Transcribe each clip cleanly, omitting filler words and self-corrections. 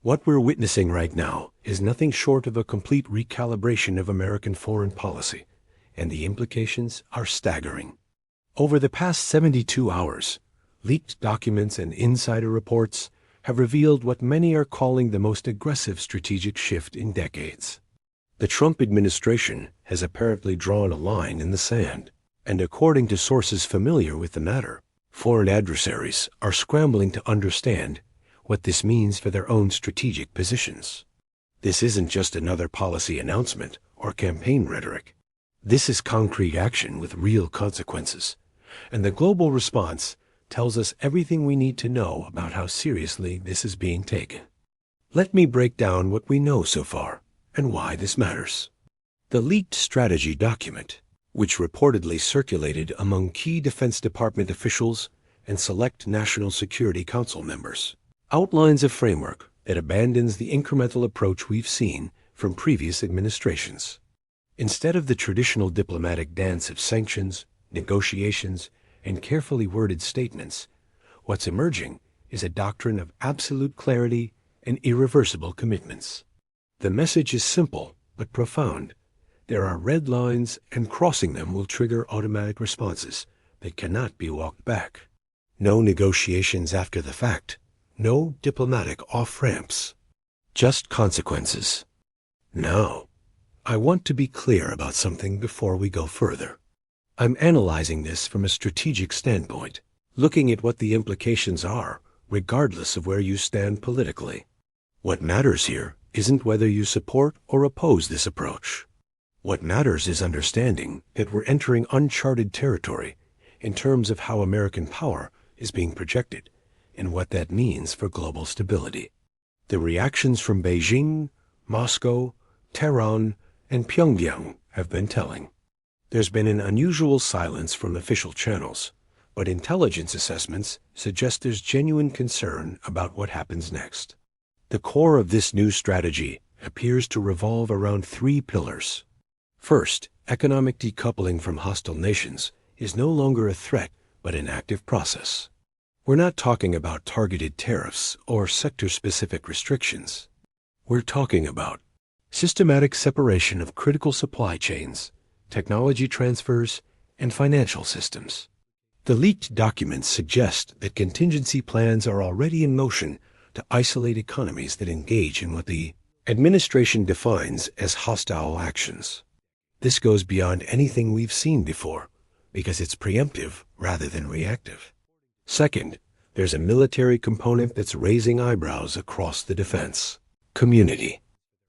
What we're witnessing right now is nothing short of a complete recalibration of American foreign policy, and the implications are staggering. Over the past 72 hours, leaked documents and insider reports have revealed what many are calling the most aggressive strategic shift in decades. The Trump administration has apparently drawn a line in the sand, and according to sources familiar with the matter, foreign adversaries are scrambling to understand what this means for their own strategic positions. This isn't just another policy announcement or campaign rhetoric. This is concrete action with real consequences, and the global response tells us everything we need to know about how seriously this is being taken. Let me break down what we know so far and why this matters. The leaked strategy document, which reportedly circulated among key Defense Department officials and select National Security Council members, outlines a framework that abandons the incremental approach we've seen from previous administrations. Instead of the traditional diplomatic dance of sanctions, negotiations, and carefully worded statements, what's emerging is a doctrine of absolute clarity and irreversible commitments. The message is simple but profound. There are red lines, and crossing them will trigger automatic responses that cannot be walked back. No negotiations after the fact. No diplomatic off-ramps. Just consequences. Now, I want to be clear about something before we go further. I'm analyzing this from a strategic standpoint, looking at what the implications are, regardless of where you stand politically. What matters here isn't whether you support or oppose this approach. What matters is understanding that we're entering uncharted territory in terms of how American power is being projected and what that means for global stability. The reactions from Beijing, Moscow, Tehran, and Pyongyang have been telling. There's been an unusual silence from official channels, but intelligence assessments suggest there's genuine concern about what happens next. The core of this new strategy appears to revolve around three pillars. First, economic decoupling from hostile nations is no longer a threat but an active process. We're not talking about targeted tariffs or sector-specific restrictions. We're talking about systematic separation of critical supply chains, technology transfers, and financial systems. The leaked documents suggest that contingency plans are already in motion to isolate economies that engage in what the administration defines as hostile actions. This goes beyond anything we've seen before because it's preemptive rather than reactive. Second, there's a military component that's raising eyebrows across the defense community.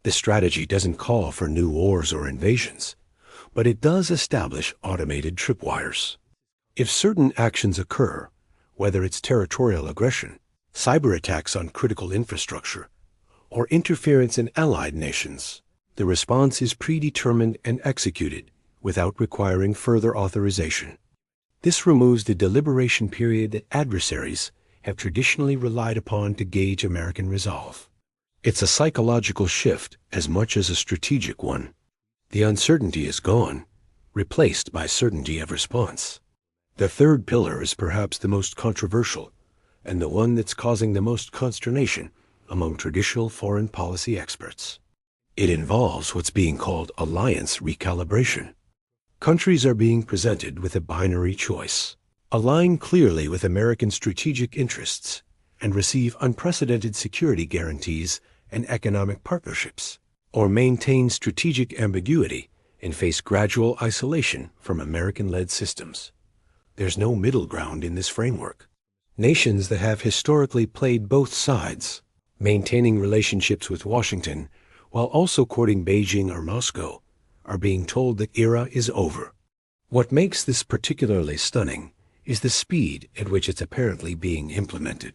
The strategy doesn't call for new wars or invasions, but it does establish automated tripwires. If certain actions occur, whether it's territorial aggression, cyber attacks on critical infrastructure, or interference in allied nations, the response is predetermined and executed without requiring further authorization. This removes the deliberation period that adversaries have traditionally relied upon to gauge American resolve. It's a psychological shift as much as a strategic one. The uncertainty is gone, replaced by certainty of response. The third pillar is perhaps the most controversial, and the one that's causing the most consternation among traditional foreign policy experts. It involves what's being called alliance recalibration. Countries are being presented with a binary choice: align clearly with American strategic interests and receive unprecedented security guarantees and economic partnerships, or maintain strategic ambiguity and face gradual isolation from American-led systems. There's no middle ground in this framework. Nations that have historically played both sides, maintaining relationships with Washington while also courting Beijing or Moscow, are being told that era is over. What makes this particularly stunning is the speed at which it's apparently being implemented.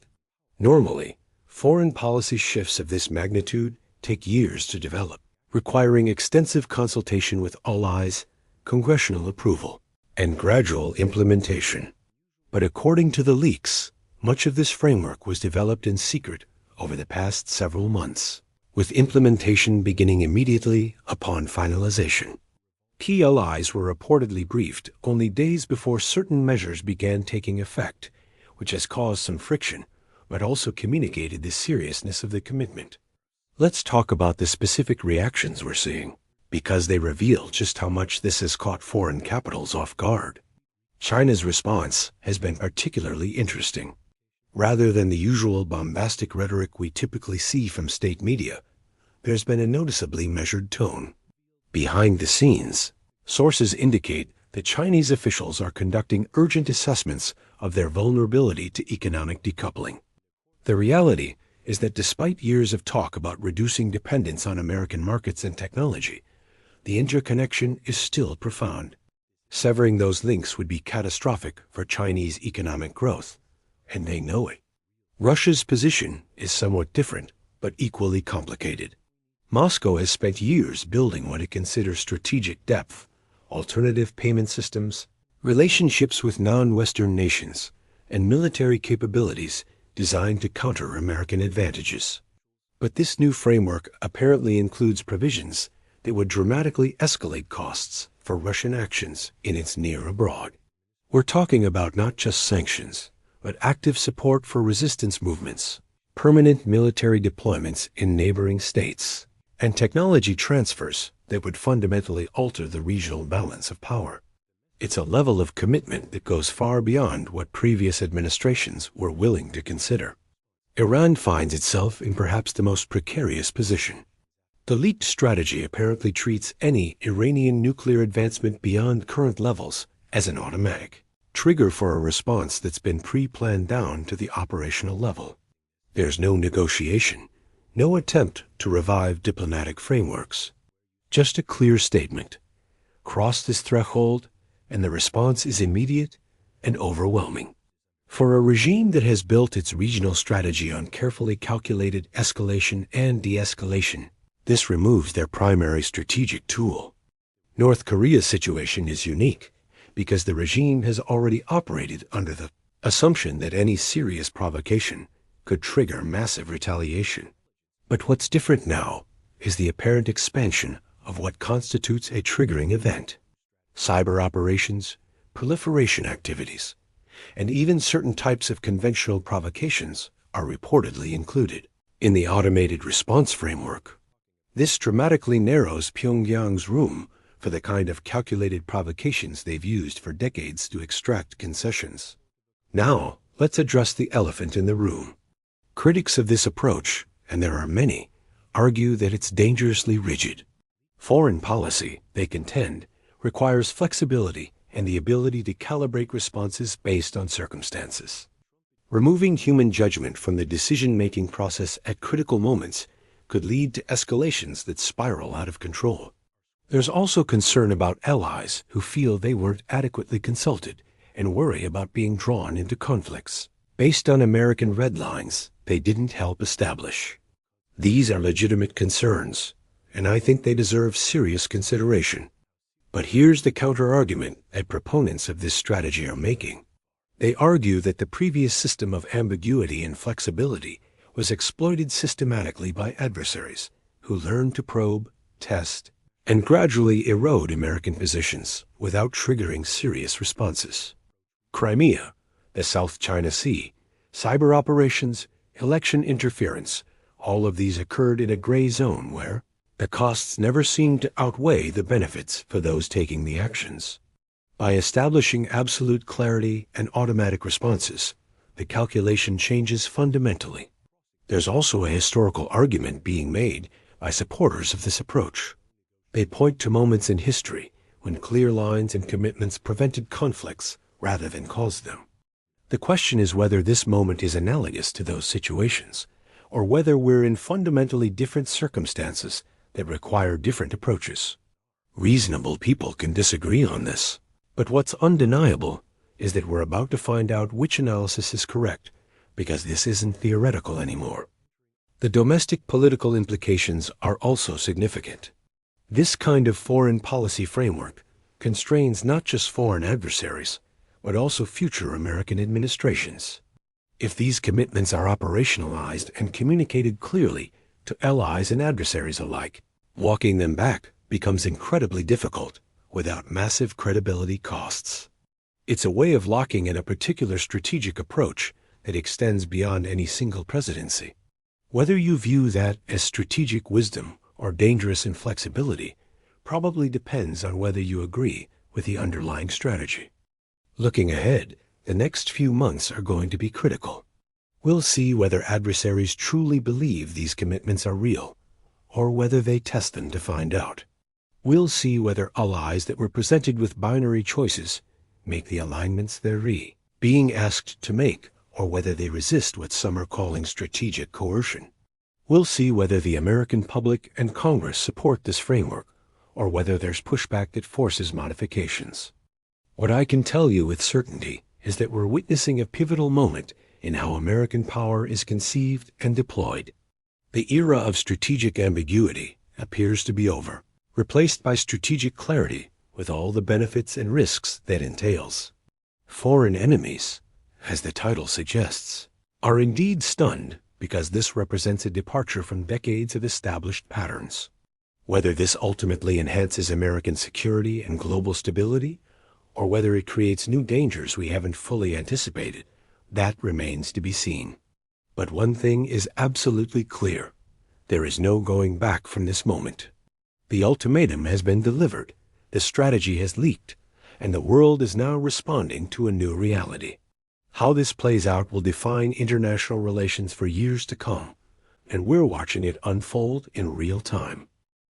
Normally, foreign policy shifts of this magnitude take years to develop, requiring extensive consultation with allies, congressional approval, and gradual implementation. But according to the leaks, much of this framework was developed in secret over the past several months, with implementation beginning immediately upon finalization. Key allies were reportedly briefed only days before certain measures began taking effect, which has caused some friction, but also communicated the seriousness of the commitment. Let's talk about the specific reactions we're seeing, because they reveal just how much this has caught foreign capitals off guard. China's response has been particularly interesting. Rather than the usual bombastic rhetoric we typically see from state media, there's been a noticeably measured tone. Behind the scenes, sources indicate that Chinese officials are conducting urgent assessments of their vulnerability to economic decoupling. The reality is that despite years of talk about reducing dependence on American markets and technology, the interconnection is still profound. Severing those links would be catastrophic for Chinese economic growth, and they know it. Russia's position is somewhat different, but equally complicated. Moscow has spent years building what it considers strategic depth, alternative payment systems, relationships with non-Western nations, and military capabilities designed to counter American advantages. But this new framework apparently includes provisions that would dramatically escalate costs for Russian actions in its near abroad. We're talking about not just sanctions, but active support for resistance movements, permanent military deployments in neighboring states, and technology transfers that would fundamentally alter the regional balance of power. It's a level of commitment that goes far beyond what previous administrations were willing to consider. Iran finds itself in perhaps the most precarious position. The leaked strategy apparently treats any Iranian nuclear advancement beyond current levels as an automatic trigger for a response that's been pre-planned down to the operational level. There's no negotiation, no attempt to revive diplomatic frameworks. Just a clear statement. Cross this threshold, and the response is immediate and overwhelming. For a regime that has built its regional strategy on carefully calculated escalation and de-escalation, this removes their primary strategic tool. North Korea's situation is unique because the regime has already operated under the assumption that any serious provocation could trigger massive retaliation. But what's different now is the apparent expansion of what constitutes a triggering event. Cyber operations, proliferation activities, and even certain types of conventional provocations are reportedly included in the automated response framework. This dramatically narrows Pyongyang's room for the kind of calculated provocations they've used for decades to extract concessions. Now, let's address the elephant in the room. Critics of this approach, and there are many, argue that it's dangerously rigid. Foreign policy, they contend, requires flexibility and the ability to calibrate responses based on circumstances. Removing human judgment from the decision-making process at critical moments could lead to escalations that spiral out of control. There's also concern about allies who feel they weren't adequately consulted and worry about being drawn into conflicts based on American red lines they didn't help establish. These are legitimate concerns, and I think they deserve serious consideration. But here's the counter-argument that proponents of this strategy are making. They argue that the previous system of ambiguity and flexibility was exploited systematically by adversaries who learned to probe, test, and gradually erode American positions without triggering serious responses. Crimea, the South China Sea, cyber operations, election interference, all of these occurred in a gray zone where the costs never seemed to outweigh the benefits for those taking the actions. By establishing absolute clarity and automatic responses, the calculation changes fundamentally. There's also a historical argument being made by supporters of this approach. They point to moments in history when clear lines and commitments prevented conflicts rather than caused them. The question is whether this moment is analogous to those situations, or whether we're in fundamentally different circumstances that require different approaches. Reasonable people can disagree on this, but what's undeniable is that we're about to find out which analysis is correct, because this isn't theoretical anymore. The domestic political implications are also significant. This kind of foreign policy framework constrains not just foreign adversaries, but also future American administrations. If these commitments are operationalized and communicated clearly to allies and adversaries alike, walking them back becomes incredibly difficult without massive credibility costs. It's a way of locking in a particular strategic approach that extends beyond any single presidency. Whether you view that as strategic wisdom or dangerous inflexibility probably depends on whether you agree with the underlying strategy. Looking ahead, the next few months are going to be critical. We'll see whether adversaries truly believe these commitments are real, or whether they test them to find out. We'll see whether allies that were presented with binary choices make the alignments they're being asked to make, or whether they resist what some are calling strategic coercion. We'll see whether the American public and Congress support this framework, or whether there's pushback that forces modifications. What I can tell you with certainty is that we're witnessing a pivotal moment in how American power is conceived and deployed. The era of strategic ambiguity appears to be over, replaced by strategic clarity with all the benefits and risks that entails. Foreign enemies, as the title suggests, are indeed stunned because this represents a departure from decades of established patterns. Whether this ultimately enhances American security and global stability, or whether it creates new dangers we haven't fully anticipated, that remains to be seen. But one thing is absolutely clear. There is no going back from this moment. The ultimatum has been delivered, the strategy has leaked, and the world is now responding to a new reality. How this plays out will define international relations for years to come, and we're watching it unfold in real time.